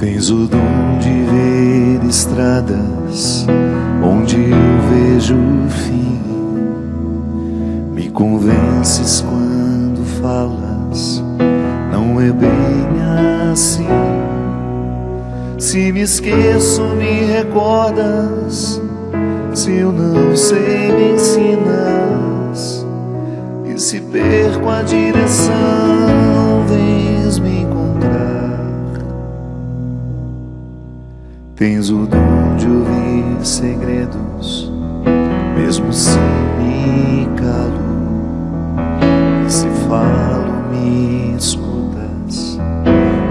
Tens o dom de ver estradas onde eu vejo o fim. Me convences quando falas, não é bem assim. Se me esqueço, me recordas. Se eu não sei, me ensinas. E se perco a direção, vens me encontrar. Tens o dom de ouvir segredos, mesmo se me calo. E se falo, me escutas.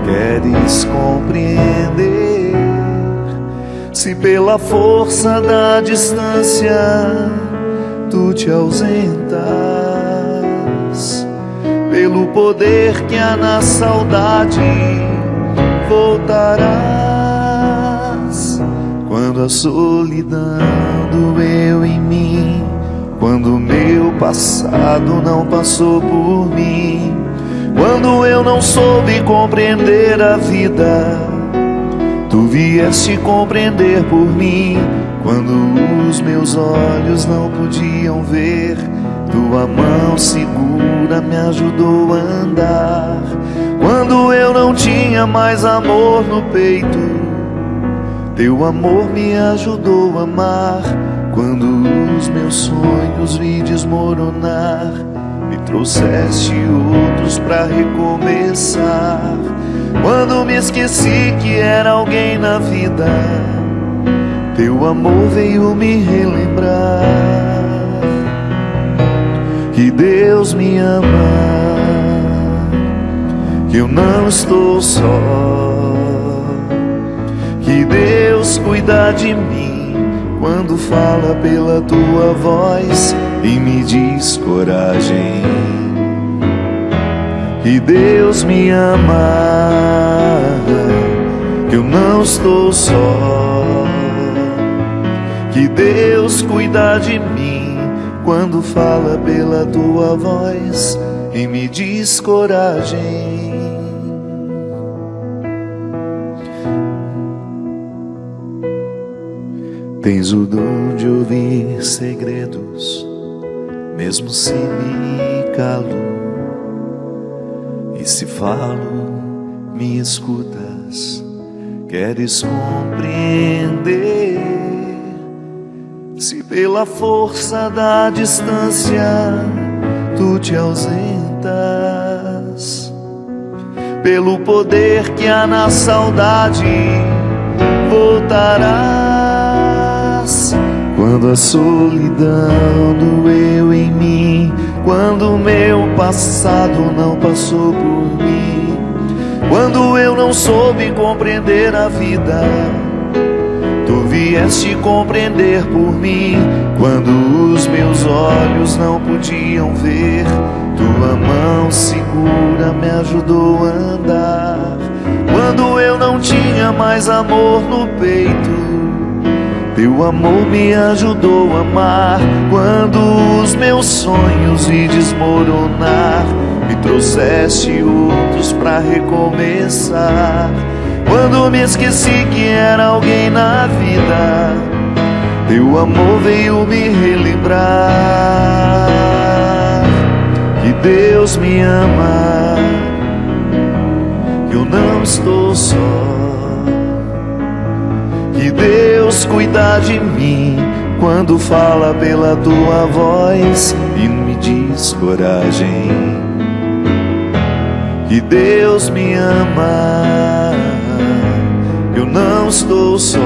Queres compreender? Se pela força da distância tu te ausentas, pelo poder que há na saudade voltarás. Quando a solidão doeu em mim, quando o meu passado não passou por mim, quando eu não soube compreender a vida, tu vieste compreender por mim. Quando os meus olhos não podiam ver, tua mão segura me ajudou a andar. Quando eu não tinha mais amor no peito, teu amor me ajudou a amar. Quando os meus sonhos vi desmoronar, me trouxeste outros pra recomeçar. Quando me esqueci que era alguém na vida, teu amor veio me relembrar que Deus me ama, que eu não estou só, que Deus cuida de mim quando fala pela tua voz e me diz coragem. Que Deus me ama, que eu não estou só, que Deus cuida de mim quando fala pela tua voz e me diz coragem. Tens o dom de ouvir segredos, mesmo se me calo. E se falo, me escutas. Queres compreender? Se pela força da distância tu te ausentas, pelo poder que há na saudade voltarás. Quando a solidão doeu em mim, quando o meu passado não passou por mim, quando eu não soube compreender a vida, tu vieste compreender por mim. Quando os meus olhos não podiam ver, tua mão segura me ajudou a andar. Quando eu não tinha mais amor no peito, teu amor me ajudou a amar. Quando os meus sonhos vi desmoronar, me trouxeste outros pra recomeçar. Quando me esqueci que era alguém na vida, teu amor veio me relembrar que Deus me ama, que eu não estou só, que Deus cuida de mim quando fala pela tua voz e me diz coragem. Que Deus me ama, eu não estou só,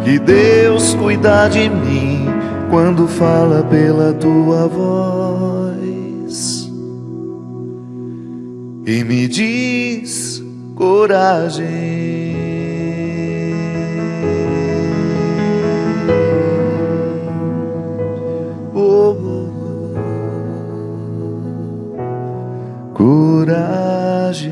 que Deus cuida de mim quando fala pela tua voz e me diz coragem. Coragem.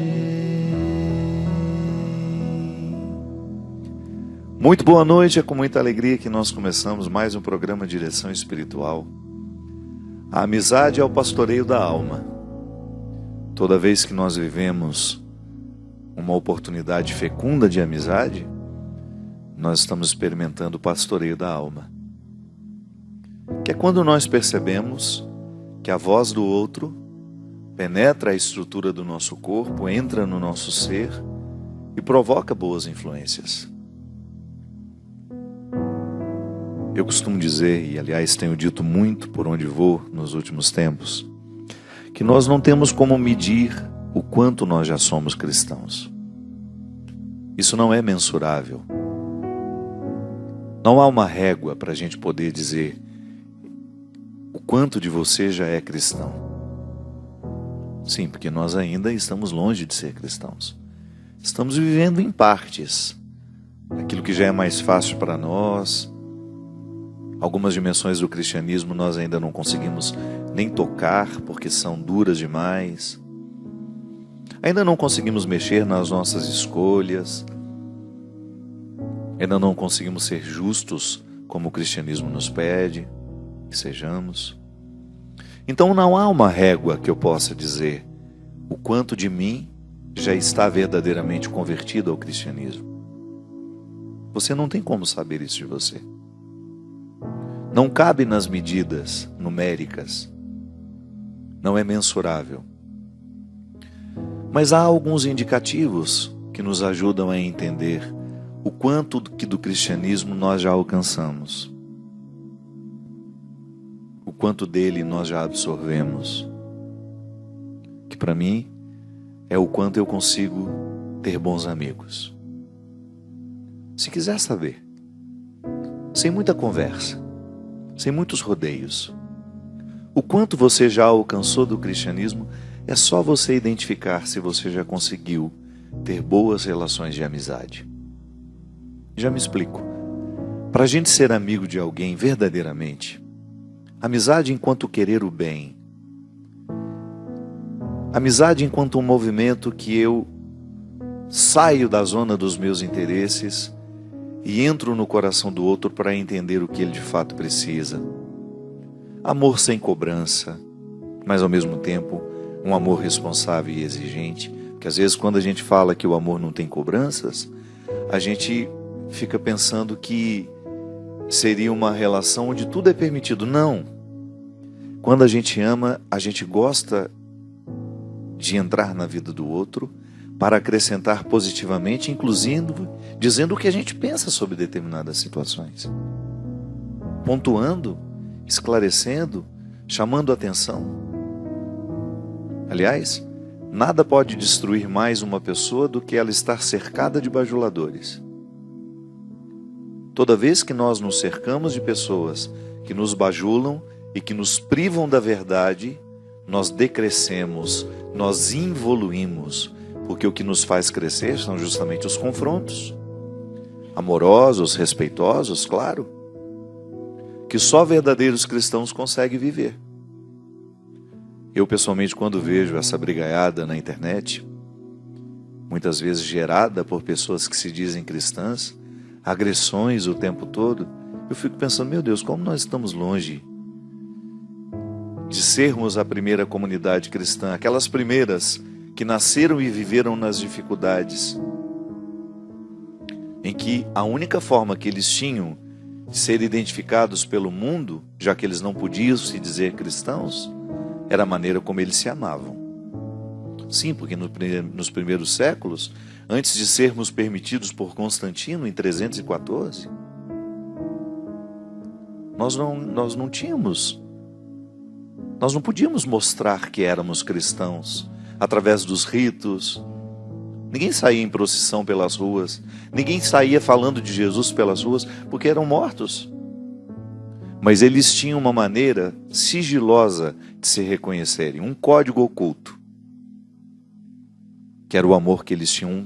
Muito boa noite, é com muita alegria que nós começamos mais um programa Direção Espiritual. A amizade é o pastoreio da alma. Toda vez que nós vivemos uma oportunidade fecunda de amizade, nós estamos experimentando o pastoreio da alma. Que é quando nós percebemos que a voz do outro penetra a estrutura do nosso corpo, entra no nosso ser e provoca boas influências. Eu costumo dizer, e aliás tenho dito muito por onde vou nos últimos tempos, que nós não temos como medir o quanto nós já somos cristãos. Isso não é mensurável. Não há uma régua para a gente poder dizer o quanto de você já é cristão. Sim, porque nós ainda estamos longe de ser cristãos. Estamos vivendo em partes. Aquilo que já é mais fácil para nós. Algumas dimensões do cristianismo nós ainda não conseguimos nem tocar, porque são duras demais. Ainda não conseguimos mexer nas nossas escolhas. Ainda não conseguimos ser justos, como o cristianismo nos pede que sejamos. Então não há uma régua que eu possa dizer o quanto de mim já está verdadeiramente convertido ao cristianismo. Você não tem como saber isso de você. Não cabe nas medidas numéricas. Não é mensurável. Mas há alguns indicativos que nos ajudam a entender o quanto que do cristianismo nós já alcançamos. O quanto dele nós já absorvemos. Que para mim é o quanto eu consigo ter bons amigos. Se quiser saber, sem muita conversa, sem muitos rodeios, o quanto você já alcançou do cristianismo, é só você identificar se você já conseguiu ter boas relações de amizade. Já me explico. Para a gente ser amigo de alguém verdadeiramente, amizade enquanto querer o bem, amizade enquanto um movimento que eu saio da zona dos meus interesses e entro no coração do outro para entender o que ele de fato precisa. Amor sem cobrança, mas ao mesmo tempo um amor responsável e exigente, porque às vezes quando a gente fala que o amor não tem cobranças, a gente fica pensando que seria uma relação onde tudo é permitido. Não. Quando a gente ama, a gente gosta de entrar na vida do outro para acrescentar positivamente, inclusive dizendo o que a gente pensa sobre determinadas situações. Pontuando, esclarecendo, chamando atenção. Aliás, nada pode destruir mais uma pessoa do que ela estar cercada de bajuladores. Toda vez que nós nos cercamos de pessoas que nos bajulam e que nos privam da verdade, nós decrescemos, nós involuímos, porque o que nos faz crescer são justamente os confrontos, amorosos, respeitosos, claro, que só verdadeiros cristãos conseguem viver. Eu pessoalmente, quando vejo essa brigaiada na internet, muitas vezes gerada por pessoas que se dizem cristãs, agressões o tempo todo, eu fico pensando, meu Deus, como nós estamos longe de sermos a primeira comunidade cristã, aquelas primeiras que nasceram e viveram nas dificuldades, em que a única forma que eles tinham de ser identificados pelo mundo, já que eles não podiam se dizer cristãos, era a maneira como eles se amavam. Sim, porque nos primeiros séculos, antes de sermos permitidos por Constantino em 314, nós não podíamos mostrar que éramos cristãos através dos ritos. Ninguém saía em procissão pelas ruas, ninguém saía falando de Jesus pelas ruas, porque eram mortos. Mas eles tinham uma maneira sigilosa de se reconhecerem, um código oculto, que era o amor que eles tinham uns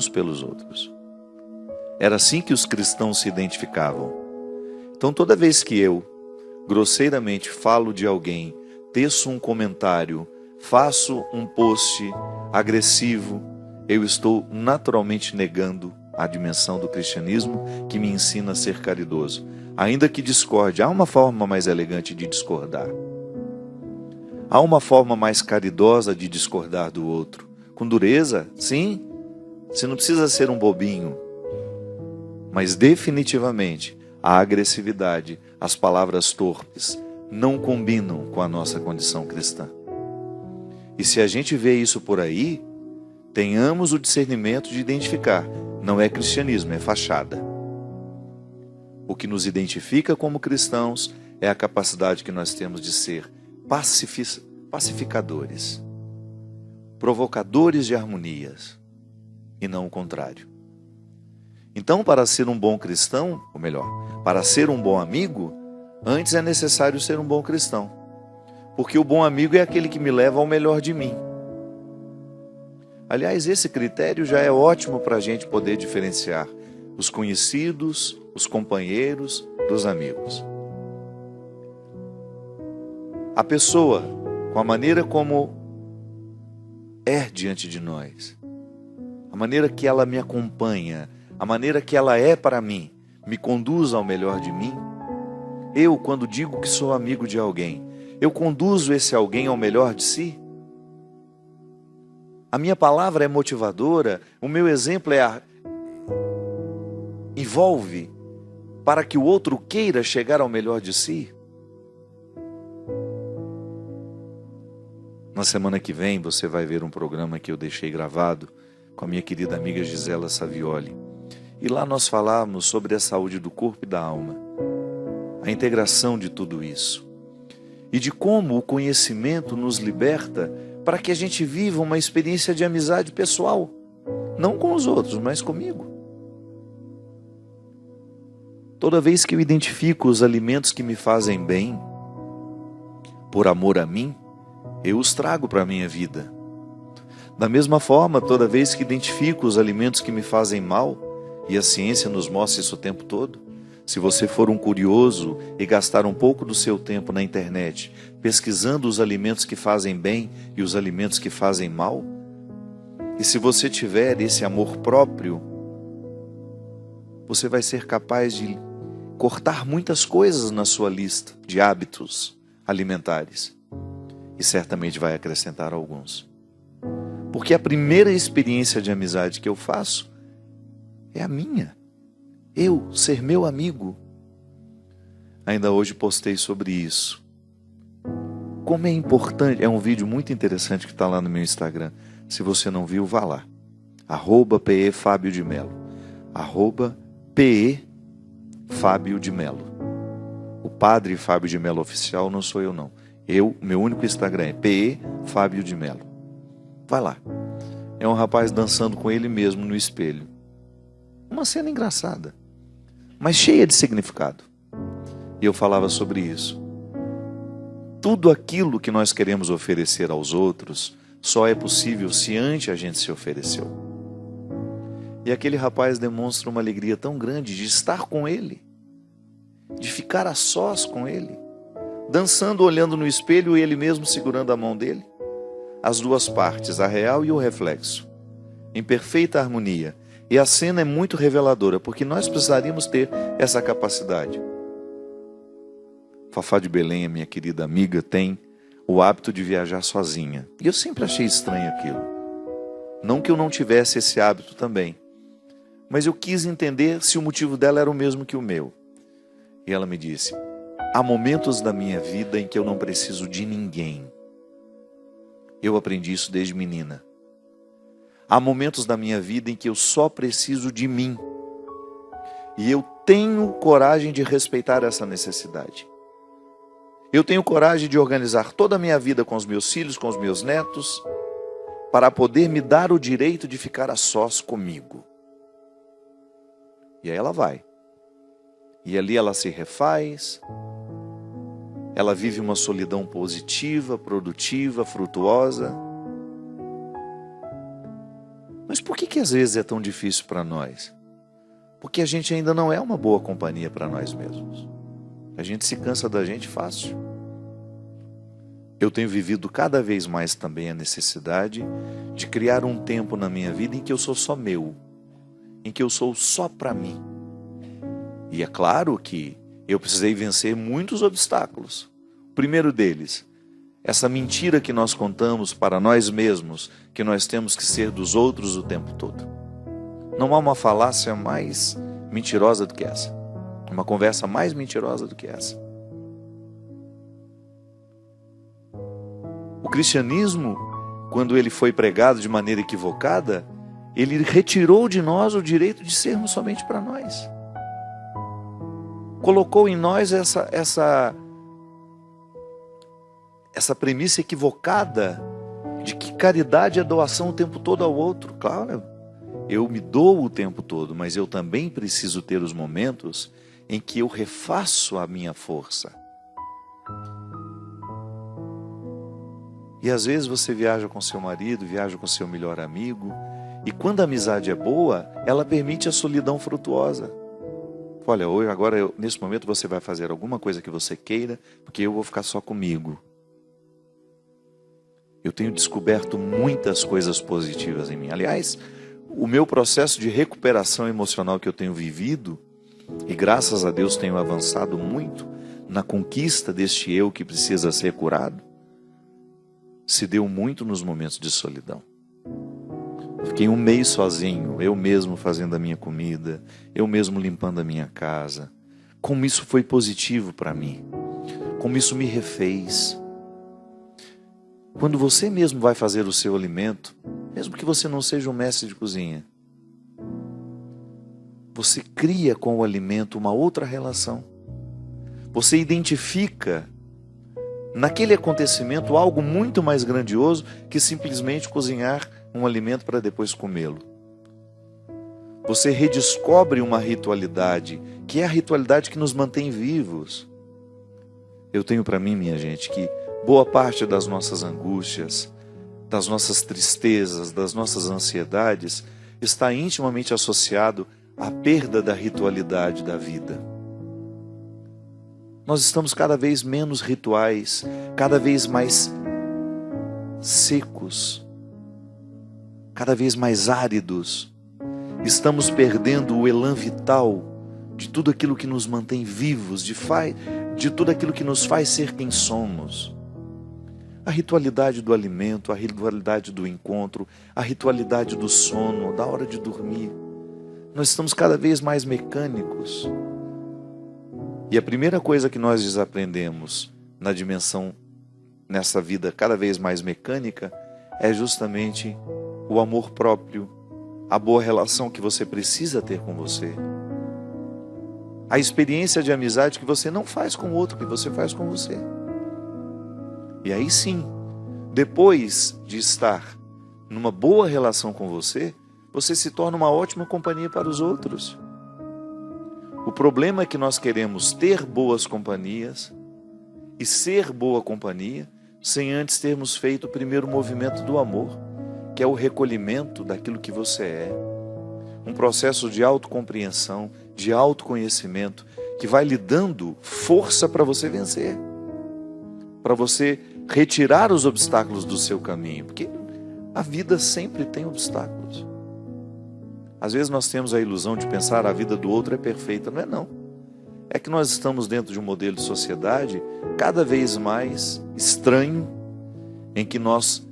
pelos outros. Era assim que os cristãos se identificavam. Então toda vez que eu, grosseiramente, falo de alguém, teço um comentário, faço um post agressivo, eu estou naturalmente negando a dimensão do cristianismo que me ensina a ser caridoso. Ainda que discorde, há uma forma mais elegante de discordar. Há uma forma mais caridosa de discordar do outro, com dureza, sim. Você não precisa ser um bobinho. Mas definitivamente, a agressividade, as palavras torpes, não combinam com a nossa condição cristã. E se a gente vê isso por aí, tenhamos o discernimento de identificar. Não é cristianismo, é fachada. O que nos identifica como cristãos é a capacidade que nós temos de ser pacificadores, provocadores de harmonias, e não o contrário. Então, para ser um bom cristão, ou melhor, para ser um bom amigo, antes é necessário ser um bom cristão. Porque o bom amigo é aquele que me leva ao melhor de mim. Aliás, esse critério já é ótimo para a gente poder diferenciar os conhecidos, os companheiros dos amigos. A pessoa, com a maneira como é diante de nós, a maneira que ela me acompanha, a maneira que ela é para mim, me conduz ao melhor de mim. Eu, quando digo que sou amigo de alguém, eu conduzo esse alguém ao melhor de si? A minha palavra é motivadora, o meu exemplo envolve para que o outro queira chegar ao melhor de si? Na semana que vem você vai ver um programa que eu deixei gravado com a minha querida amiga Gisela Savioli. E lá nós falamos sobre a saúde do corpo e da alma, a integração de tudo isso. E de como o conhecimento nos liberta para que a gente viva uma experiência de amizade pessoal. Não com os outros, mas comigo. Toda vez que eu identifico os alimentos que me fazem bem, por amor a mim, eu os trago para a minha vida. Da mesma forma, toda vez que identifico os alimentos que me fazem mal, e a ciência nos mostra isso o tempo todo, se você for um curioso e gastar um pouco do seu tempo na internet, pesquisando os alimentos que fazem bem e os alimentos que fazem mal, e se você tiver esse amor próprio, você vai ser capaz de cortar muitas coisas na sua lista de hábitos alimentares. E certamente vai acrescentar alguns. Porque a primeira experiência de amizade que eu faço é a minha. Eu ser meu amigo. Ainda hoje postei sobre isso. Como é importante, é um vídeo muito interessante que está lá no meu Instagram. Se você não viu, vá lá. @PE Fábio de Melo. @PE Fábio de Melo. O padre Fábio de Melo oficial não sou eu não. Meu único Instagram é PE Fábio de Melo. Vai lá. É um rapaz dançando com ele mesmo no espelho. Uma cena engraçada, mas cheia de significado. E eu falava sobre isso. Tudo aquilo que nós queremos oferecer aos outros só é possível se antes a gente se ofereceu. E aquele rapaz demonstra uma alegria tão grande de estar com ele, de ficar a sós com ele, dançando, olhando no espelho e ele mesmo segurando a mão dele. As duas partes, a real e o reflexo, em perfeita harmonia. E a cena é muito reveladora, porque nós precisaríamos ter essa capacidade. Fafá de Belém, a minha querida amiga, tem o hábito de viajar sozinha. E eu sempre achei estranho aquilo. Não que eu não tivesse esse hábito também, mas eu quis entender se o motivo dela era o mesmo que o meu. E ela me disse: há momentos da minha vida em que eu não preciso de ninguém. Eu aprendi isso desde menina. Há momentos da minha vida em que eu só preciso de mim. E eu tenho coragem de respeitar essa necessidade. Eu tenho coragem de organizar toda a minha vida com os meus filhos, com os meus netos, para poder me dar o direito de ficar a sós comigo. E aí ela vai. E ali ela se refaz. Ela vive uma solidão positiva, produtiva, frutuosa. Mas por que às vezes é tão difícil para nós? Porque a gente ainda não é uma boa companhia para nós mesmos. A gente se cansa da gente fácil. Eu tenho vivido cada vez mais também a necessidade de criar um tempo na minha vida em que eu sou só meu, em que eu sou só para mim. E é claro que eu precisei vencer muitos obstáculos. O primeiro deles essa mentira que nós contamos para nós mesmos, que nós temos que ser dos outros o tempo todo. Não há uma falácia mais mentirosa do que essa. Uma conversa mais mentirosa do que essa. O cristianismo, quando ele foi pregado de maneira equivocada, ele retirou de nós o direito de sermos somente para nós. Colocou em nós essa premissa equivocada de que caridade é doação o tempo todo ao outro. Claro, eu me dou o tempo todo, mas eu também preciso ter os momentos em que eu refaço a minha força. E às vezes você viaja com seu marido, viaja com seu melhor amigo, e quando a amizade é boa, ela permite a solidão frutuosa. Olha, hoje, agora, nesse momento você vai fazer alguma coisa que você queira, porque eu vou ficar só comigo. Eu tenho descoberto muitas coisas positivas em mim. Aliás, o meu processo de recuperação emocional que eu tenho vivido, e graças a Deus tenho avançado muito na conquista deste eu que precisa ser curado, se deu muito nos momentos de solidão. Fiquei um mês sozinho, eu mesmo fazendo a minha comida, eu mesmo limpando a minha casa. Como isso foi positivo para mim, como isso me refez. Quando você mesmo vai fazer o seu alimento, mesmo que você não seja um mestre de cozinha, você cria com o alimento uma outra relação. Você identifica naquele acontecimento algo muito mais grandioso que simplesmente cozinhar um alimento para depois comê-lo. Você redescobre uma ritualidade, que é a ritualidade que nos mantém vivos. Eu tenho para mim, minha gente, que boa parte das nossas angústias, das nossas tristezas, das nossas ansiedades, está intimamente associado à perda da ritualidade da vida. Nós estamos cada vez menos rituais, cada vez mais secos, cada vez mais áridos. Estamos perdendo o elan vital de tudo aquilo que nos mantém vivos, de tudo aquilo que nos faz ser quem somos. A ritualidade do alimento, a ritualidade do encontro, a ritualidade do sono, da hora de dormir. Nós estamos cada vez mais mecânicos. E a primeira coisa que nós desaprendemos na dimensão, nessa vida cada vez mais mecânica, é justamente o amor próprio, a boa relação que você precisa ter com você. A experiência de amizade que você não faz com o outro, que você faz com você. E aí sim, depois de estar numa boa relação com você, você se torna uma ótima companhia para os outros. O problema é que nós queremos ter boas companhias e ser boa companhia sem antes termos feito o primeiro movimento do amor, que é o recolhimento daquilo que você é. Um processo de autocompreensão, de autoconhecimento, que vai lhe dando força para você vencer, para você retirar os obstáculos do seu caminho, porque a vida sempre tem obstáculos. Às vezes nós temos a ilusão de pensar a vida do outro é perfeita. Não é não. É que nós estamos dentro de um modelo de sociedade cada vez mais estranho, em que nós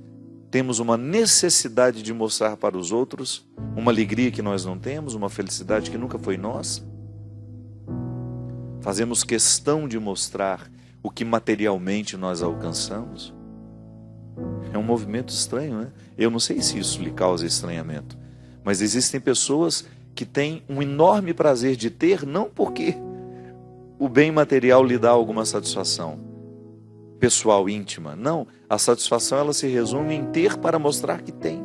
temos uma necessidade de mostrar para os outros uma alegria que nós não temos, uma felicidade que nunca foi nossa. Fazemos questão de mostrar o que materialmente nós alcançamos. É um movimento estranho, né? Eu não sei se isso lhe causa estranhamento, mas existem pessoas que têm um enorme prazer de ter, não porque o bem material lhe dá alguma satisfação pessoal, íntima. Não, a satisfação ela se resume em ter para mostrar que tem.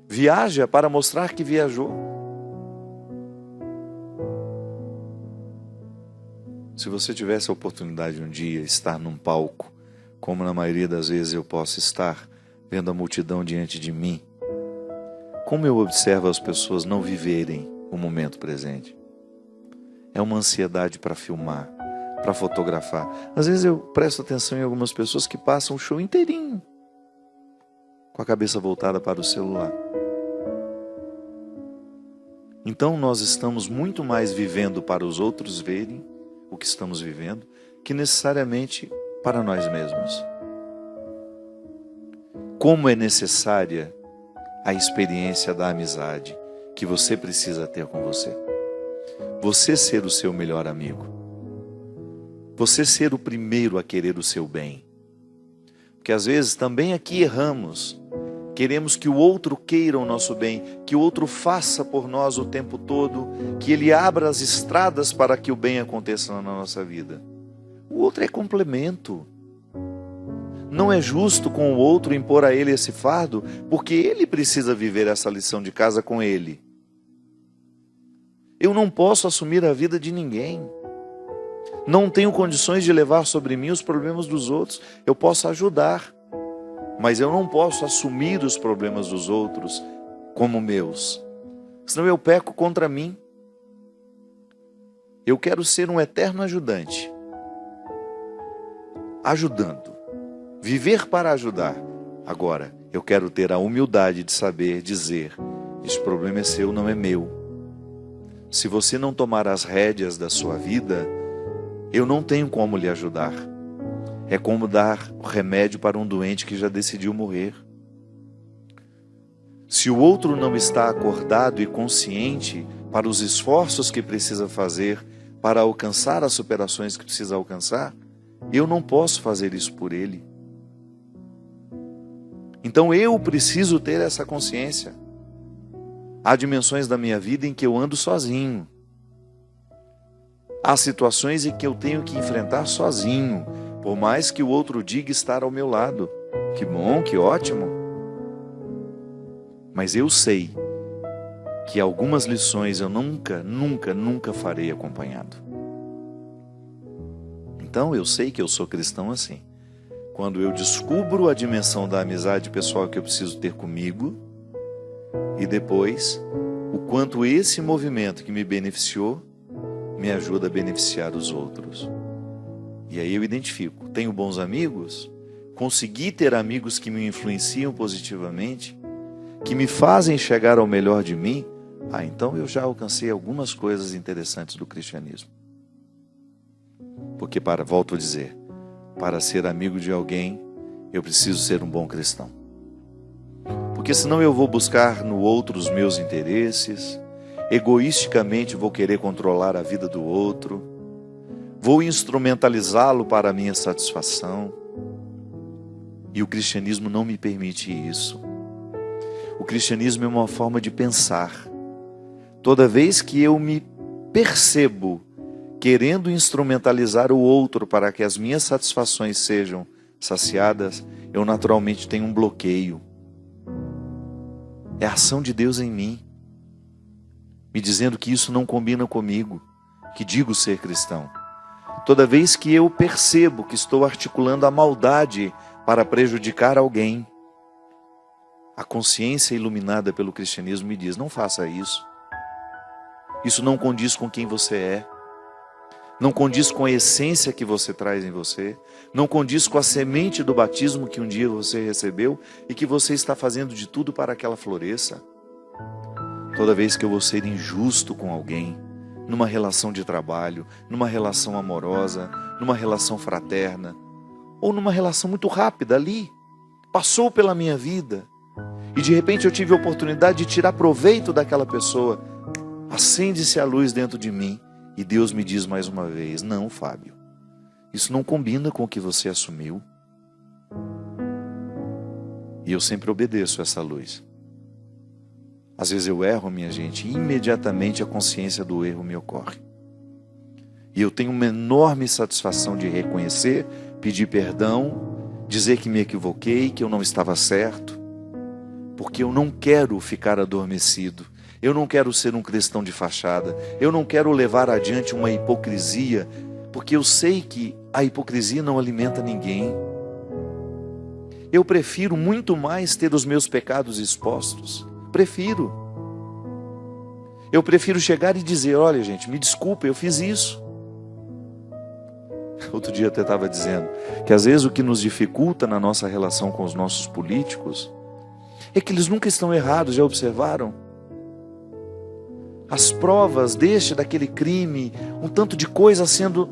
Viaja para mostrar que viajou. Se você tivesse a oportunidade de um dia estar num palco, como na maioria das vezes eu posso estar, vendo a multidão diante de mim, como eu observo as pessoas não viverem o momento presente. É uma ansiedade para filmar, para fotografar. Às vezes eu presto atenção em algumas pessoas que passam o show inteirinho com a cabeça voltada para o celular. Então nós estamos muito mais vivendo para os outros verem o que estamos vivendo, que necessariamente para nós mesmos. Como é necessária a experiência da amizade que você precisa ter com você. Você ser o seu melhor amigo. Você ser o primeiro a querer o seu bem. Porque às vezes também aqui erramos. Queremos que o outro queira o nosso bem, que o outro faça por nós o tempo todo, que ele abra as estradas para que o bem aconteça na nossa vida. O outro é complemento. Não é justo com o outro impor a ele esse fardo, porque ele precisa viver essa lição de casa com ele. Eu não posso assumir a vida de ninguém. Não tenho condições de levar sobre mim os problemas dos outros. Eu posso ajudar, mas eu não posso assumir os problemas dos outros como meus. Senão eu peco contra mim. Eu quero ser um eterno ajudante. Ajudando. Viver para ajudar. Agora, eu quero ter a humildade de saber dizer: esse problema é seu, não é meu. Se você não tomar as rédeas da sua vida, eu não tenho como lhe ajudar. É como dar o remédio para um doente que já decidiu morrer. Se o outro não está acordado e consciente para os esforços que precisa fazer para alcançar as superações que precisa alcançar, eu não posso fazer isso por ele. Então eu preciso ter essa consciência. Há dimensões da minha vida em que eu ando sozinho. Há situações em que eu tenho que enfrentar sozinho, por mais que o outro diga estar ao meu lado. Que bom, que ótimo. Mas eu sei que algumas lições eu nunca farei acompanhado. Então eu sei que eu sou cristão assim. Quando eu descubro a dimensão da amizade pessoal que eu preciso ter comigo, e depois o quanto esse movimento que me beneficiou me ajuda a beneficiar os outros. E aí eu identifico, tenho bons amigos, consegui ter amigos que me influenciam positivamente, que me fazem chegar ao melhor de mim, então eu já alcancei algumas coisas interessantes do cristianismo. Porque, volto a dizer, para ser amigo de alguém, eu preciso ser um bom cristão. Porque senão eu vou buscar no outro os meus interesses, egoisticamente vou querer controlar a vida do outro, vou instrumentalizá-lo para a minha satisfação. E o cristianismo não me permite isso. O cristianismo é uma forma de pensar. Toda vez que eu me percebo querendo instrumentalizar o outro para que as minhas satisfações sejam saciadas, eu naturalmente tenho um bloqueio. É a ação de Deus em mim, me dizendo que isso não combina comigo, que digo ser cristão. Toda vez que eu percebo que estou articulando a maldade para prejudicar alguém, a consciência iluminada pelo cristianismo me diz: não faça isso. Isso não condiz com quem você é. Não condiz com a essência que você traz em você. Não condiz com a semente do batismo que um dia você recebeu e que você está fazendo de tudo para que ela floresça. Toda vez que eu vou ser injusto com alguém, numa relação de trabalho, numa relação amorosa, numa relação fraterna, ou numa relação muito rápida ali, passou pela minha vida, e de repente eu tive a oportunidade de tirar proveito daquela pessoa, acende-se a luz dentro de mim, e Deus me diz mais uma vez: não, Fábio, isso não combina com o que você assumiu. E eu sempre obedeço essa luz. Às vezes eu erro, minha gente, e imediatamente a consciência do erro me ocorre. E eu tenho uma enorme satisfação de reconhecer, pedir perdão, dizer que me equivoquei, que eu não estava certo, porque eu não quero ficar adormecido. Eu não quero ser um cristão de fachada. Eu não quero levar adiante uma hipocrisia, porque eu sei que a hipocrisia não alimenta ninguém. Eu prefiro muito mais ter os meus pecados expostos. Prefiro. Eu prefiro chegar e dizer: olha, gente, me desculpa, eu fiz isso. Outro dia até estava dizendo que às vezes o que nos dificulta na nossa relação com os nossos políticos é que eles nunca estão errados, já observaram? As provas daquele crime, um tanto de coisa sendo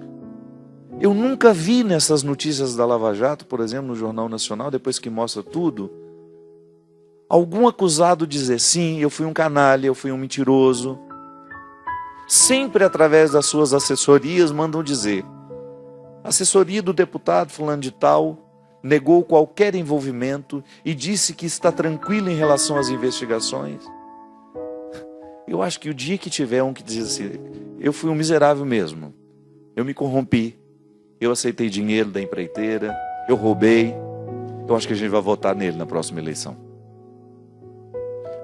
Eu nunca vi nessas notícias da Lava Jato, por exemplo, no Jornal Nacional, depois que mostra tudo, algum acusado dizer, sim, eu fui um canalha, eu fui um mentiroso. Sempre através das suas assessorias mandam dizer, assessoria do deputado fulano de tal negou qualquer envolvimento e disse que está tranquilo em relação às investigações. Eu acho que o dia que tiver um que diz assim, eu fui um miserável mesmo, eu me corrompi, eu aceitei dinheiro da empreiteira, eu roubei, eu acho que a gente vai votar nele na próxima eleição.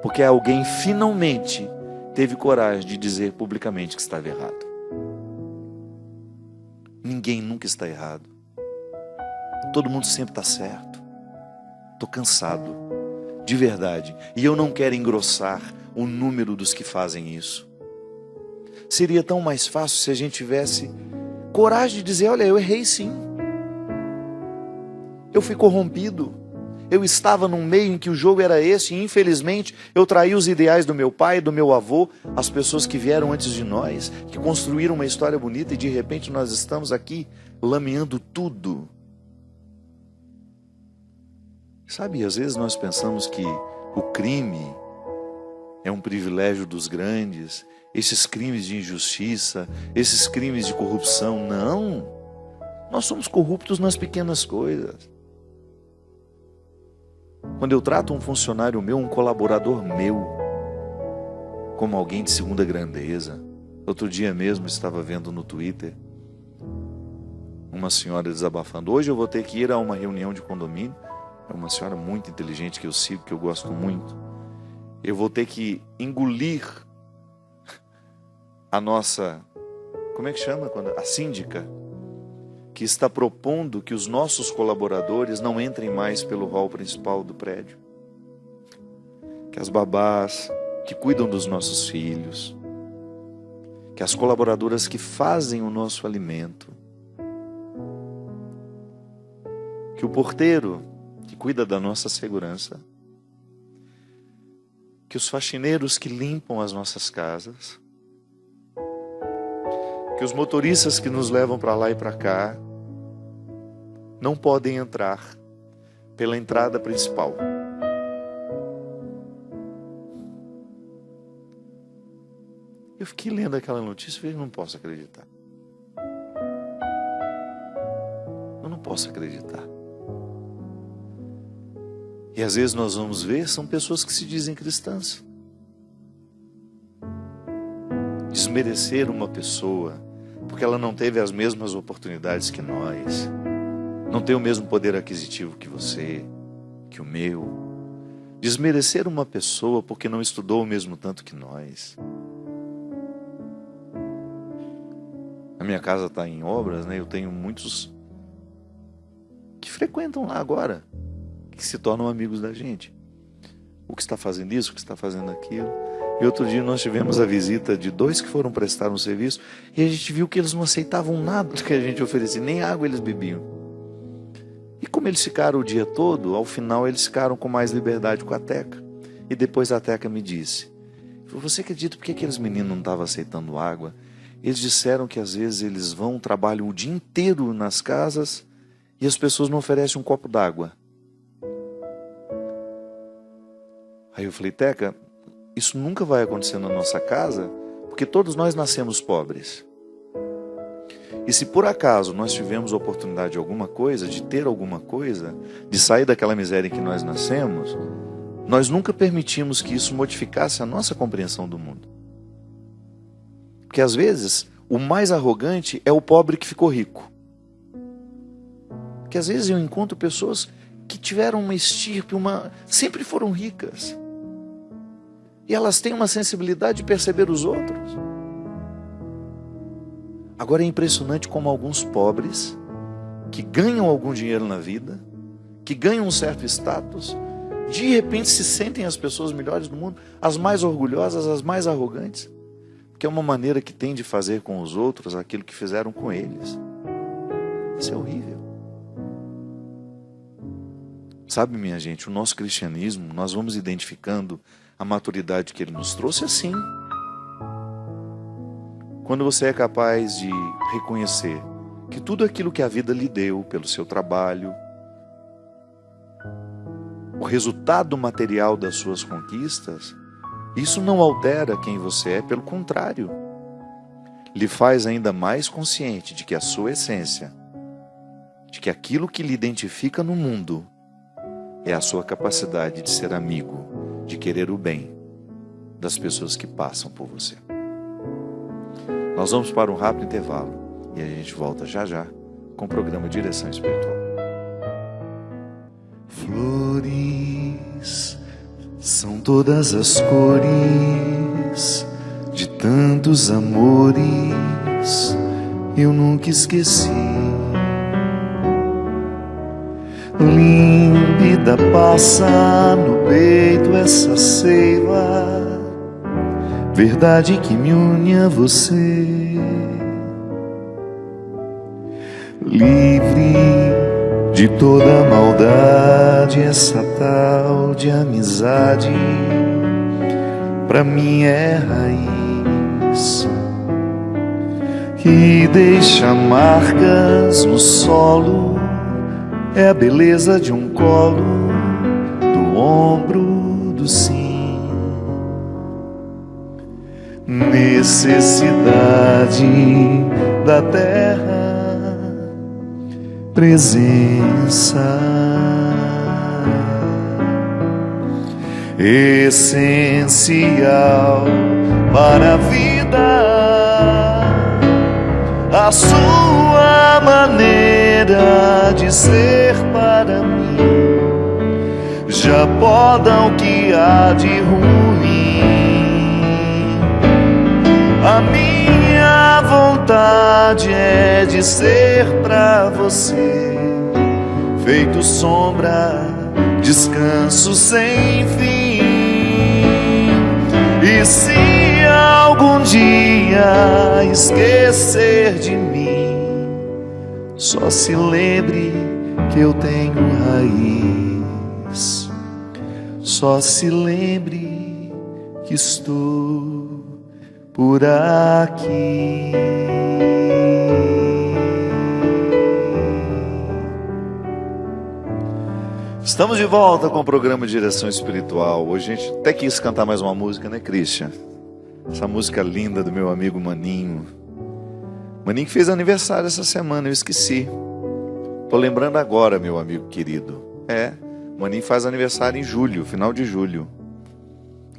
Porque alguém finalmente teve coragem de dizer publicamente que estava errado. Ninguém nunca está errado. Todo mundo sempre está certo. Estou cansado, de verdade. E eu não quero engrossar o número dos que fazem isso. Seria tão mais fácil se a gente tivesse coragem de dizer, olha, eu errei sim. Eu fui corrompido. Eu estava num meio em que o jogo era esse e infelizmente eu traí os ideais do meu pai, do meu avô, as pessoas que vieram antes de nós, que construíram uma história bonita e de repente nós estamos aqui lameando tudo. Sabe, às vezes nós pensamos que o crime é um privilégio dos grandes, esses crimes de injustiça, esses crimes de corrupção. Não, nós somos corruptos nas pequenas coisas. Quando eu trato um funcionário meu, um colaborador meu, como alguém de segunda grandeza. Outro dia mesmo estava vendo no Twitter uma senhora desabafando. Hoje eu vou ter que ir a uma reunião de condomínio. É uma senhora muito inteligente que eu sigo, que eu gosto muito. Eu vou ter que engolir a nossa, como é que chama? A síndica, que está propondo que os nossos colaboradores não entrem mais pelo hall principal do prédio. Que as babás que cuidam dos nossos filhos, que as colaboradoras que fazem o nosso alimento, que o porteiro que cuida da nossa segurança, que os faxineiros que limpam as nossas casas, que os motoristas que nos levam para lá e para cá, não podem entrar pela entrada principal. Eu fiquei lendo aquela notícia e não posso acreditar. Eu não posso acreditar. E às vezes nós vamos ver, são pessoas que se dizem cristãs. Desmerecer uma pessoa porque ela não teve as mesmas oportunidades que nós, não tem o mesmo poder aquisitivo que você, que o meu. Desmerecer uma pessoa porque não estudou o mesmo tanto que nós. A minha casa está em obras, né? Eu tenho muitos que frequentam lá agora, que se tornam amigos da gente. O que está fazendo isso, o que está fazendo aquilo. E outro dia nós tivemos a visita de 2 que foram prestar um serviço e a gente viu que eles não aceitavam nada do que a gente oferecia, nem água eles bebiam. E como eles ficaram o dia todo, ao final eles ficaram com mais liberdade com a Teca. E depois a Teca me disse, você acredita por que aqueles meninos não estavam aceitando água? Eles disseram que às vezes eles trabalham o dia inteiro nas casas e as pessoas não oferecem um copo d'água. Aí eu falei, Teca, isso nunca vai acontecer na nossa casa, porque todos nós nascemos pobres. E se por acaso nós tivemos a oportunidade de alguma coisa, de ter alguma coisa, de sair daquela miséria em que nós nascemos, nós nunca permitimos que isso modificasse a nossa compreensão do mundo. Porque às vezes o mais arrogante é o pobre que ficou rico. Porque às vezes eu encontro pessoas que tiveram uma estirpe, sempre foram ricas. E elas têm uma sensibilidade de perceber os outros. Agora é impressionante como alguns pobres, que ganham algum dinheiro na vida, que ganham um certo status, de repente se sentem as pessoas melhores do mundo, as mais orgulhosas, as mais arrogantes, porque é uma maneira que tem de fazer com os outros aquilo que fizeram com eles. Isso é horrível. Sabe, minha gente, o nosso cristianismo, nós vamos identificando a maturidade que ele nos trouxe assim. Quando você é capaz de reconhecer que tudo aquilo que a vida lhe deu pelo seu trabalho, o resultado material das suas conquistas, isso não altera quem você é, pelo contrário, lhe faz ainda mais consciente de que a sua essência, de que aquilo que lhe identifica no mundo é a sua capacidade de ser amigo, de querer o bem das pessoas que passam por você. Nós vamos para um rápido intervalo e a gente volta já já com o programa Direção Espiritual. Flores são todas as cores de tantos amores, eu nunca esqueci. Límpida passa no peito essa seiva, verdade que me une a você. Livre de toda maldade, essa tal de amizade pra mim é raiz que deixa marcas no solo. É a beleza de um colo, do ombro, do sim. Necessidade da terra, presença essencial para a vida, a sua maneira de ser para mim já poda o que há de ruim. A minha vontade é de ser pra você feito sombra, descanso sem fim. E se algum dia esquecer de mim, só se lembre que eu tenho raiz. Só se lembre que estou por aqui. Estamos de volta com o programa Direção Espiritual. Hoje a gente até quis cantar mais uma música, né, Christian? Essa música linda do meu amigo Maninho. Maninho que fez aniversário essa semana, eu esqueci. Tô lembrando agora, meu amigo querido. Maninho faz aniversário em julho, final de julho.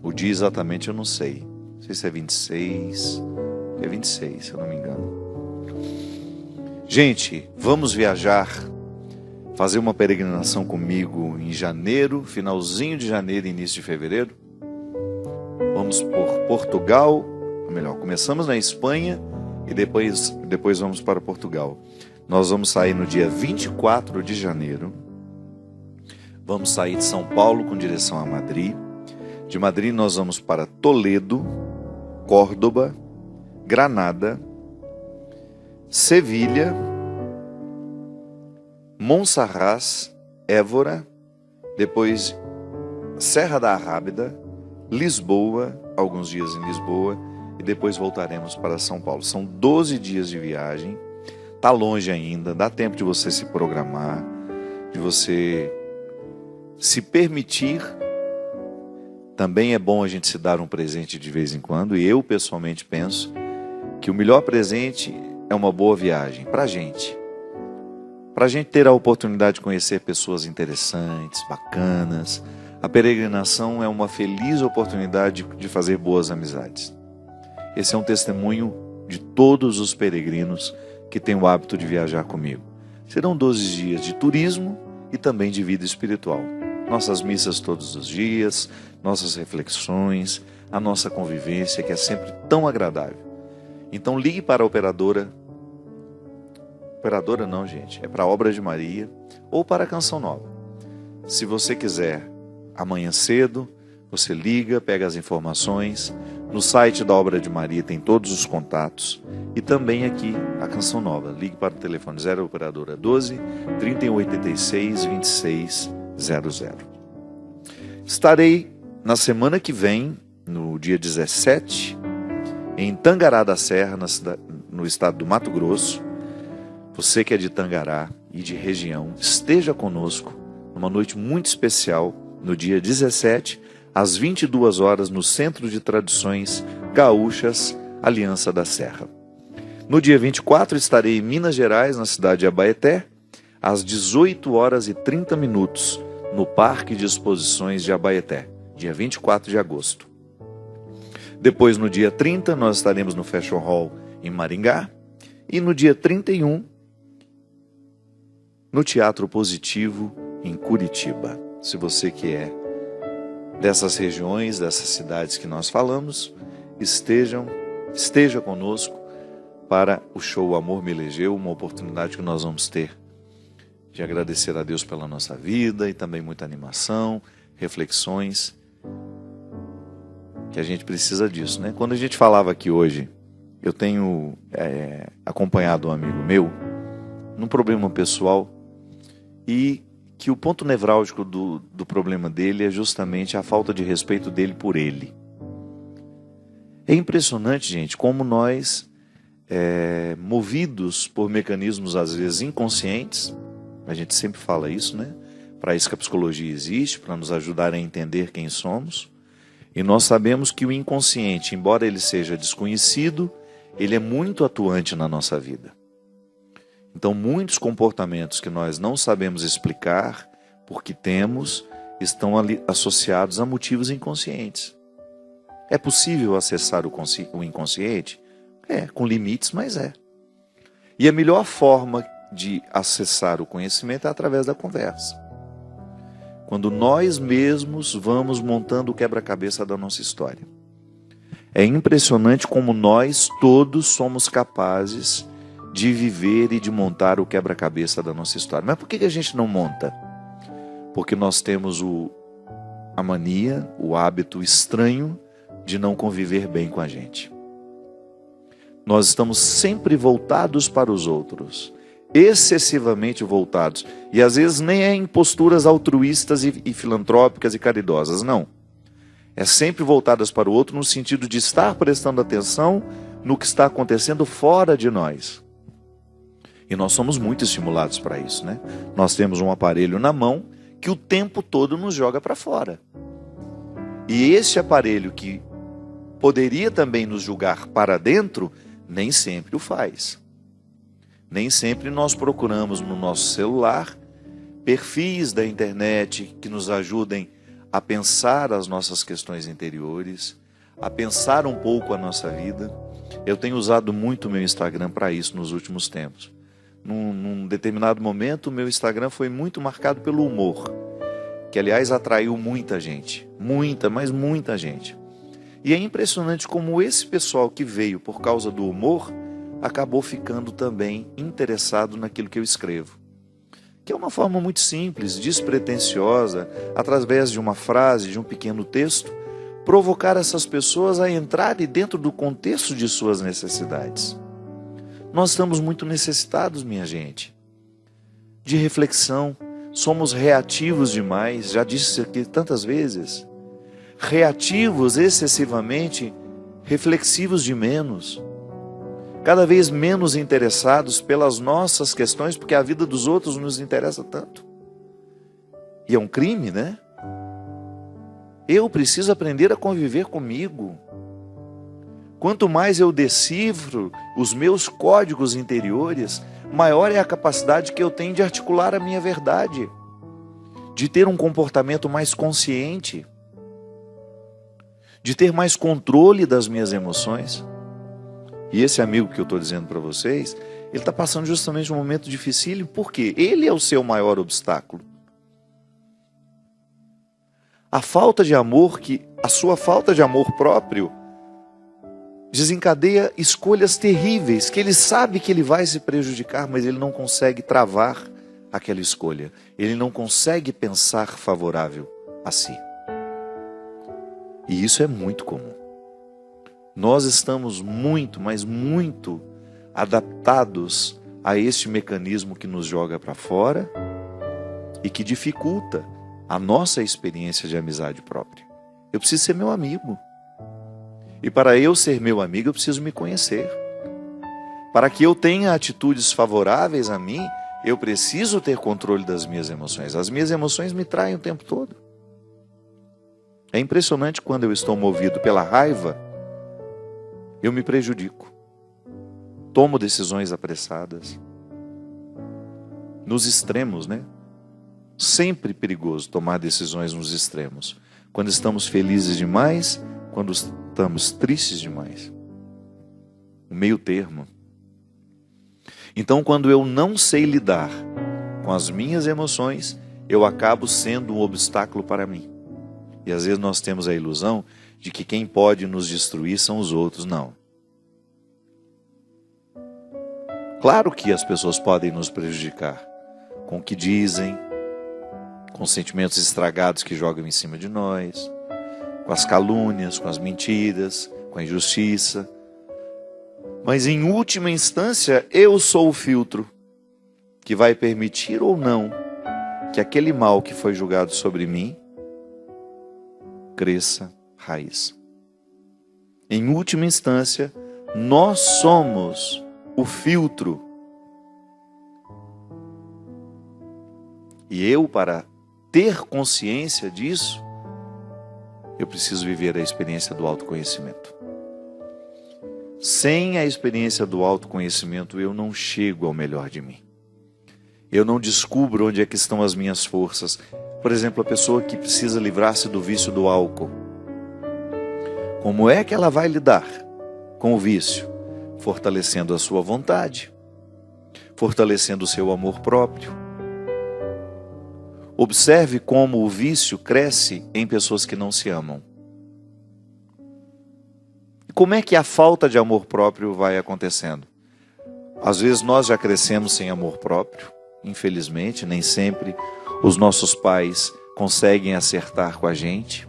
O dia exatamente eu não sei. Não sei se é 26. É 26, se eu não me engano. Gente, vamos viajar, fazer uma peregrinação comigo em janeiro, finalzinho de janeiro e início de fevereiro. Vamos por Portugal, ou melhor, começamos na Espanha e depois vamos para Portugal. Nós vamos sair no dia 24 de janeiro. Vamos sair de São Paulo com direção a Madrid. De Madrid nós vamos para Toledo, Córdoba, Granada, Sevilha, Monsaraz, Évora, depois Serra da Arrábida, Lisboa, alguns dias em Lisboa, e depois voltaremos para São Paulo. São 12 dias de viagem, está longe ainda, dá tempo de você se programar, de você se permitir. Também é bom a gente se dar um presente de vez em quando, e eu pessoalmente penso que o melhor presente é uma boa viagem para a gente ter a oportunidade de conhecer pessoas interessantes, bacanas. A peregrinação é uma feliz oportunidade de fazer boas amizades. Esse é um testemunho de todos os peregrinos que têm o hábito de viajar comigo. Serão 12 dias de turismo e também de vida espiritual. Nossas missas todos os dias, nossas reflexões, a nossa convivência, que é sempre tão agradável. Então ligue para a operadora não, gente, é para a Obra de Maria ou para a Canção Nova. Se você quiser amanhã cedo, você liga, pega as informações. No site da Obra de Maria tem todos os contatos. E também aqui a Canção Nova. Ligue para o telefone 0 operadora 12 3186 2600. Estarei na semana que vem, no dia 17, em Tangará da Serra, no estado do Mato Grosso, você que é de Tangará e de região, esteja conosco numa noite muito especial, no dia 17, às 22 horas, no Centro de Tradições Gaúchas, Aliança da Serra. No dia 24, estarei em Minas Gerais, na cidade de Abaeté, às 18 horas e 30 minutos, no Parque de Exposições de Abaeté, dia 24 de agosto. Depois, no dia 30, nós estaremos no Fashion Hall em Maringá, e no dia 31, no Teatro Positivo, em Curitiba. Se você que é dessas regiões, dessas cidades que nós falamos, esteja conosco para o show Amor Me Elegeu, uma oportunidade que nós vamos ter de agradecer a Deus pela nossa vida e também muita animação, reflexões, que a gente precisa disso, né? Quando a gente falava aqui hoje, eu tenho acompanhado um amigo meu num problema pessoal e que o ponto nevrálgico do problema dele é justamente a falta de respeito dele por ele. É impressionante, gente, como nós, movidos por mecanismos às vezes inconscientes, a gente sempre fala isso, né? Para isso que a psicologia existe, para nos ajudar a entender quem somos. E nós sabemos que o inconsciente, embora ele seja desconhecido, ele é muito atuante na nossa vida. Então, muitos comportamentos que nós não sabemos explicar, porque temos, estão ali associados a motivos inconscientes. É possível acessar o inconsciente? Com limites, mas é. E a melhor forma de acessar o conhecimento é através da conversa. Quando nós mesmos vamos montando o quebra-cabeça da nossa história. É impressionante como nós todos somos capazes de viver e de montar o quebra-cabeça da nossa história. Mas por que a gente não monta? Porque nós temos a mania, o hábito estranho de não conviver bem com a gente. Nós estamos sempre voltados para os outros, excessivamente voltados. E às vezes nem é em posturas altruístas e filantrópicas e caridosas, não. É sempre voltadas para o outro no sentido de estar prestando atenção no que está acontecendo fora de nós. E nós somos muito estimulados para isso, né? Nós temos um aparelho na mão que o tempo todo nos joga para fora. E esse aparelho que poderia também nos julgar para dentro, nem sempre o faz. Nem sempre nós procuramos no nosso celular perfis da internet que nos ajudem a pensar as nossas questões interiores, a pensar um pouco a nossa vida. Eu tenho usado muito o meu Instagram para isso nos últimos tempos. Num determinado momento, o meu Instagram foi muito marcado pelo humor, que aliás atraiu muita gente, mas muita gente. E é impressionante como esse pessoal que veio por causa do humor, acabou ficando também interessado naquilo que eu escrevo. Que é uma forma muito simples, despretensiosa, através de uma frase, de um pequeno texto, provocar essas pessoas a entrarem dentro do contexto de suas necessidades. Nós estamos muito necessitados, minha gente, de reflexão. Somos reativos demais, já disse aqui tantas vezes. Reativos excessivamente, reflexivos de menos. Cada vez menos interessados pelas nossas questões, porque a vida dos outros nos interessa tanto. E é um crime, né? Eu preciso aprender a conviver comigo. Quanto mais eu decifro os meus códigos interiores, maior é a capacidade que eu tenho de articular a minha verdade, de ter um comportamento mais consciente, de ter mais controle das minhas emoções. E esse amigo que eu estou dizendo para vocês, ele está passando justamente um momento dificílimo, porque ele é o seu maior obstáculo. A falta de amor, a sua falta de amor próprio, desencadeia escolhas terríveis, que ele sabe que ele vai se prejudicar, mas ele não consegue travar aquela escolha. Ele não consegue pensar favorável a si. E isso é muito comum. Nós estamos muito, mas muito adaptados a este mecanismo que nos joga para fora e que dificulta a nossa experiência de amizade própria. Eu preciso ser meu amigo. E para eu ser meu amigo, eu preciso me conhecer. Para que eu tenha atitudes favoráveis a mim, eu preciso ter controle das minhas emoções. As minhas emoções me traem o tempo todo. É impressionante quando eu estou movido pela raiva, eu me prejudico. Tomo decisões apressadas. Nos extremos, né? Sempre perigoso tomar decisões nos extremos. Quando estamos felizes demais, quando estamos tristes demais. O meio termo. Então, quando eu não sei lidar com as minhas emoções, eu acabo sendo um obstáculo para mim. E às vezes nós temos a ilusão de que quem pode nos destruir são os outros. Não. Claro que as pessoas podem nos prejudicar com o que dizem, com os sentimentos estragados que jogam em cima de nós, com as calúnias, com as mentiras, com a injustiça. Mas em última instância, eu sou o filtro que vai permitir ou não que aquele mal que foi julgado sobre mim cresça raiz. Em última instância, nós somos o filtro. E eu, para ter consciência disso, eu preciso viver a experiência do autoconhecimento. Sem a experiência do autoconhecimento, eu não chego ao melhor de mim. Eu não descubro onde é que estão as minhas forças. Por exemplo, a pessoa que precisa livrar-se do vício do álcool. Como é que ela vai lidar com o vício? Fortalecendo a sua vontade, fortalecendo o seu amor próprio. Observe como o vício cresce em pessoas que não se amam. E como é que a falta de amor próprio vai acontecendo? Às vezes nós já crescemos sem amor próprio, infelizmente, nem sempre os nossos pais conseguem acertar com a gente.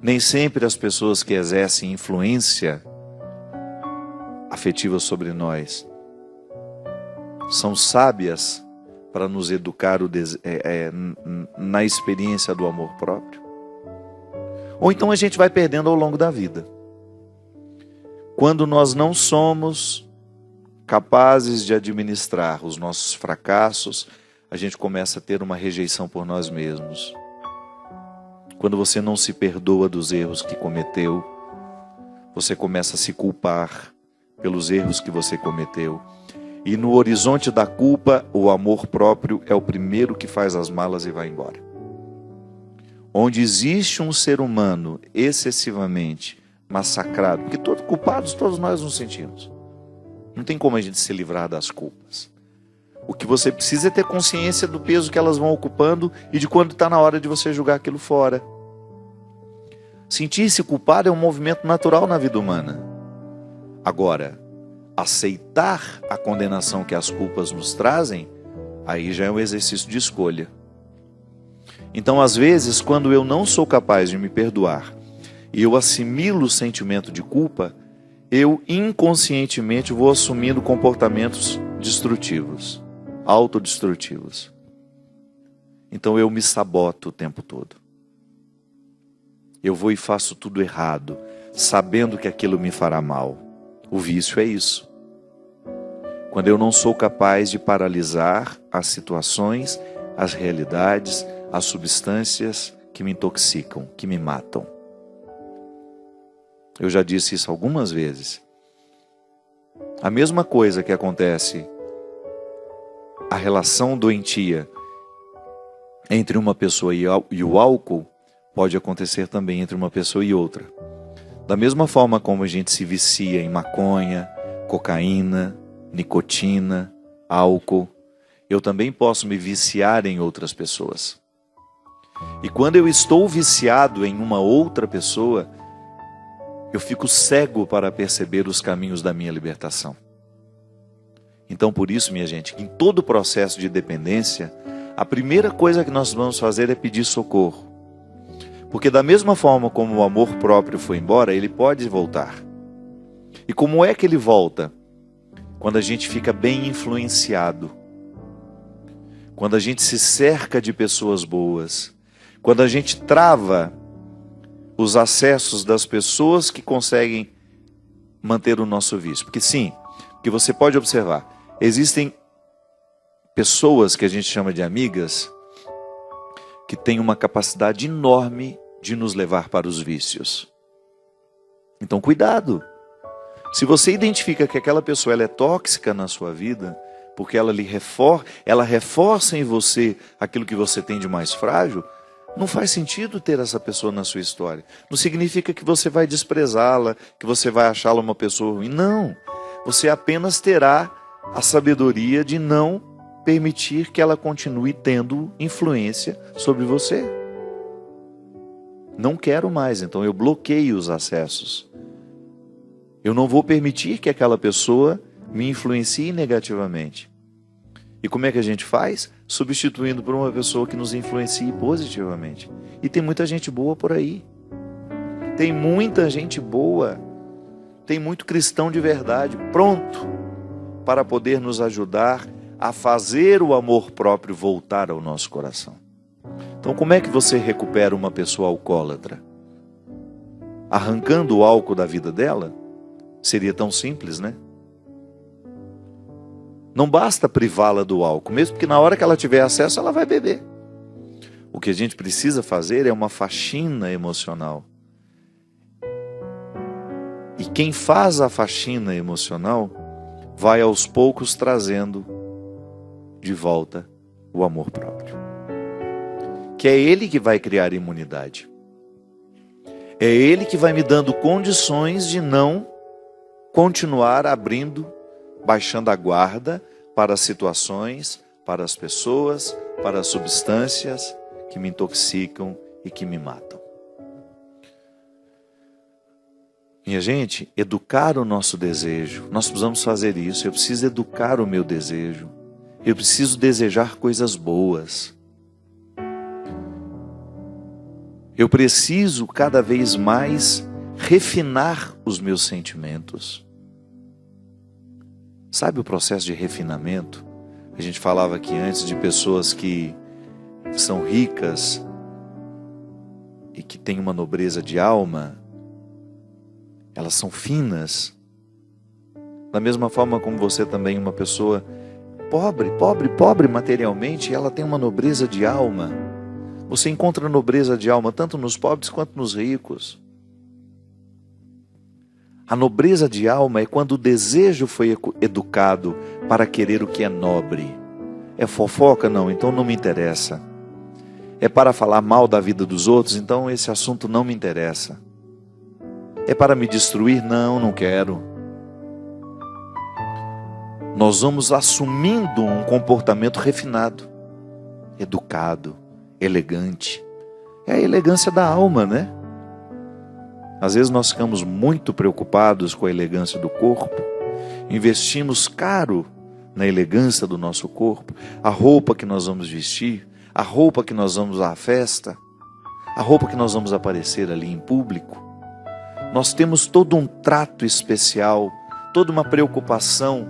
Nem sempre as pessoas que exercem influência afetiva sobre nós são sábias para nos educar na experiência do amor próprio. Ou então a gente vai perdendo ao longo da vida. Quando nós não somos capazes de administrar os nossos fracassos, a gente começa a ter uma rejeição por nós mesmos. Quando você não se perdoa dos erros que cometeu, você começa a se culpar pelos erros que você cometeu. E no horizonte da culpa, o amor próprio é o primeiro que faz as malas e vai embora. Onde existe um ser humano excessivamente massacrado, porque culpados todos nós nos sentimos. Não tem como a gente se livrar das culpas. O que você precisa é ter consciência do peso que elas vão ocupando e de quando está na hora de você jogar aquilo fora. Sentir-se culpado é um movimento natural na vida humana. Agora, aceitar a condenação que as culpas nos trazem, aí já é um exercício de escolha. Então, às vezes, quando eu não sou capaz de me perdoar e eu assimilo o sentimento de culpa, eu inconscientemente vou assumindo comportamentos destrutivos, autodestrutivos. Então eu me saboto o tempo todo. Eu vou e faço tudo errado, sabendo que aquilo me fará mal. O vício é isso. Quando eu não sou capaz de paralisar as situações, as realidades, as substâncias que me intoxicam, que me matam. Eu já disse isso algumas vezes. A mesma coisa que acontece, a relação doentia entre uma pessoa e o álcool, pode acontecer também entre uma pessoa e outra. Da mesma forma como a gente se vicia em maconha, cocaína, nicotina, álcool, eu também posso me viciar em outras pessoas. E quando eu estou viciado em uma outra pessoa, eu fico cego para perceber os caminhos da minha libertação. Então, por isso, minha gente, em todo o processo de dependência, a primeira coisa que nós vamos fazer é pedir socorro. Porque da mesma forma como o amor próprio foi embora, ele pode voltar. E como é que ele volta? Quando a gente fica bem influenciado. Quando a gente se cerca de pessoas boas. Quando a gente trava os acessos das pessoas que conseguem manter o nosso vício. Porque sim, Porque você pode observar, existem pessoas que a gente chama de amigas, que têm uma capacidade enorme de nos levar para os vícios. Então cuidado. Se você identifica que aquela pessoa ela é tóxica na sua vida, porque ela reforça em você aquilo que você tem de mais frágil, não faz sentido ter essa pessoa na sua história. Não significa que você vai desprezá-la, que você vai achá-la uma pessoa ruim. Não. Você apenas terá a sabedoria de não permitir que ela continue tendo influência sobre você. Não quero mais, então eu bloqueio os acessos. Eu não vou permitir que aquela pessoa me influencie negativamente. E como é que a gente faz? Substituindo por uma pessoa que nos influencie positivamente. E tem muita gente boa por aí. Tem muita gente boa. Tem muito cristão de verdade, pronto para poder nos ajudar a fazer o amor próprio voltar ao nosso coração. Então, como é que você recupera uma pessoa alcoólatra? Arrancando o álcool da vida dela? Seria tão simples, né? Não basta privá-la do álcool, mesmo que na hora que ela tiver acesso, ela vai beber. O que a gente precisa fazer é uma faxina emocional. E quem faz a faxina emocional vai aos poucos trazendo de volta o amor próprio. Que é ele que vai criar imunidade. É ele que vai me dando condições de não continuar abrindo, baixando a guarda para as situações, para as pessoas, para as substâncias que me intoxicam e que me matam. Minha gente, educar o nosso desejo, nós precisamos fazer isso. Eu preciso educar o meu desejo. Eu preciso desejar coisas boas. Eu preciso cada vez mais refinar os meus sentimentos. Sabe o processo de refinamento? A gente falava aqui antes de pessoas que são ricas e que têm uma nobreza de alma. Elas são finas. Da mesma forma como você também, uma pessoa pobre materialmente, ela tem uma nobreza de alma. Você encontra nobreza de alma tanto nos pobres quanto nos ricos. A nobreza de alma é quando o desejo foi educado para querer o que é nobre. É fofoca? Não, então não me interessa. É para falar mal da vida dos outros? Então esse assunto não me interessa. É para me destruir? Não, não quero. Nós vamos assumindo um comportamento refinado, educado, elegante. É a elegância da alma, né? Às vezes nós ficamos muito preocupados com a elegância do corpo, investimos caro na elegância do nosso corpo, a roupa que nós vamos vestir, a roupa que nós vamos à festa, a roupa que nós vamos aparecer ali em público. Nós temos todo um trato especial, toda uma preocupação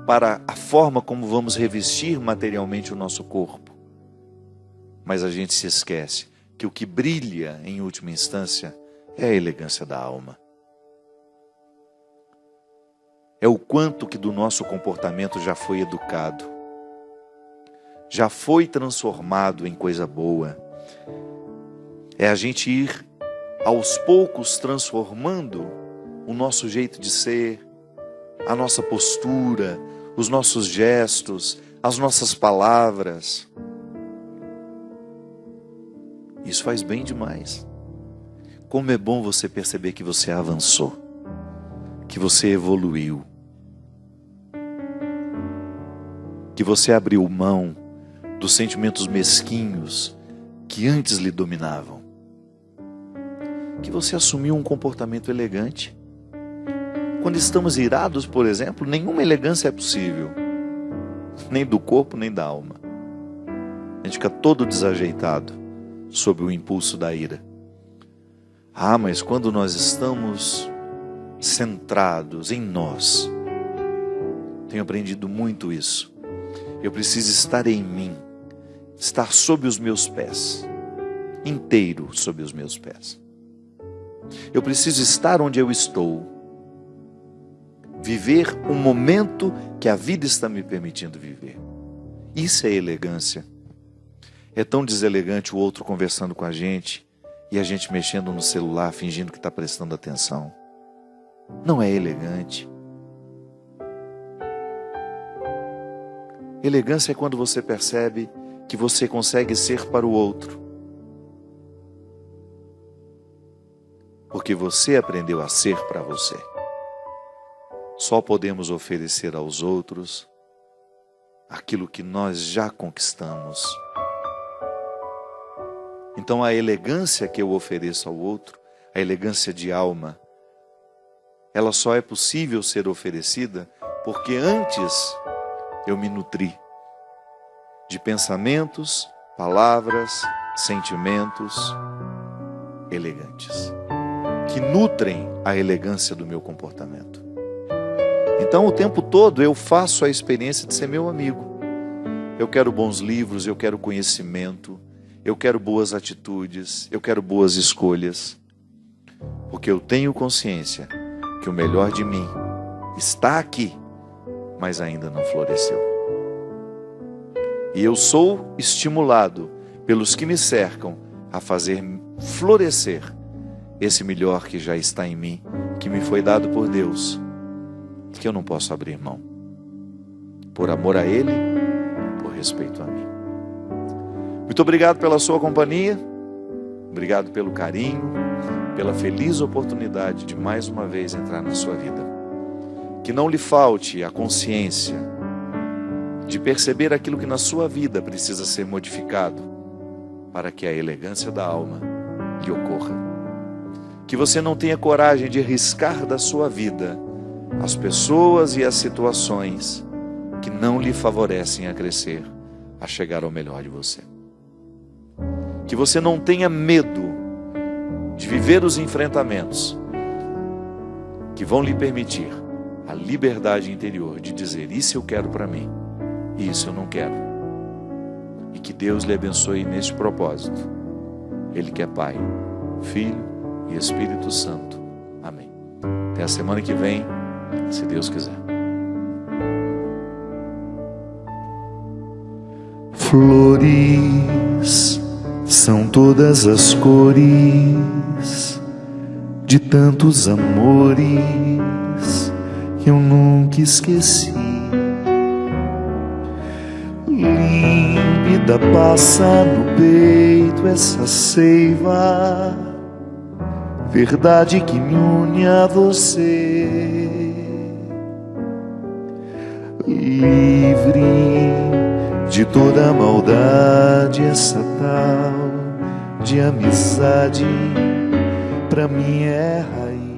para a forma como vamos revestir materialmente o nosso corpo. Mas a gente se esquece que o que brilha em última instância é a elegância da alma. É o quanto que do nosso comportamento já foi educado, já foi transformado em coisa boa. É a gente ir aos poucos transformando o nosso jeito de ser, a nossa postura, os nossos gestos, as nossas palavras. Isso faz bem demais. Como é bom você perceber que você avançou, que você evoluiu, que você abriu mão dos sentimentos mesquinhos que antes lhe dominavam, que você assumiu um comportamento elegante. Quando estamos irados, por exemplo, nenhuma elegância é possível, nem do corpo, nem da alma. A gente fica todo desajeitado sob o impulso da ira. Mas quando nós estamos centrados em nós, tenho aprendido muito isso. Eu preciso estar em mim, estar sob os meus pés, inteiro sob os meus pés. Eu preciso estar onde eu estou, viver o momento que a vida está me permitindo viver. Isso é elegância. É tão deselegante o outro conversando com a gente e a gente mexendo no celular, fingindo que está prestando atenção. Não é elegante. Elegância é quando você percebe que você consegue ser para o outro, porque você aprendeu a ser para você. Só podemos oferecer aos outros aquilo que nós já conquistamos. Então a elegância que eu ofereço ao outro, a elegância de alma, ela só é possível ser oferecida porque antes eu me nutri de pensamentos, palavras, sentimentos elegantes, que nutrem a elegância do meu comportamento. Então o tempo todo eu faço a experiência de ser meu amigo. Eu quero bons livros, eu quero conhecimento, eu quero boas atitudes, eu quero boas escolhas, porque eu tenho consciência que o melhor de mim está aqui, mas ainda não floresceu. E eu sou estimulado pelos que me cercam a fazer florescer esse melhor que já está em mim, que me foi dado por Deus, que eu não posso abrir mão, por amor a Ele, por respeito a mim. Muito obrigado pela sua companhia, obrigado pelo carinho, pela feliz oportunidade de mais uma vez entrar na sua vida. Que não lhe falte a consciência de perceber aquilo que na sua vida precisa ser modificado para que a elegância da alma lhe ocorra. Que você não tenha coragem de riscar da sua vida as pessoas e as situações que não lhe favorecem a crescer, a chegar ao melhor de você. Que você não tenha medo de viver os enfrentamentos que vão lhe permitir a liberdade interior de dizer: isso eu quero para mim, e isso eu não quero. E que Deus lhe abençoe neste propósito. Ele que é Pai, Filho e Espírito Santo. Amém. Até a semana que vem, se Deus quiser. Flores são todas as cores de tantos amores que eu nunca esqueci. Límpida passa no peito essa seiva, verdade que me une a você. Livre de toda maldade, essa tal de amizade pra mim é raiz.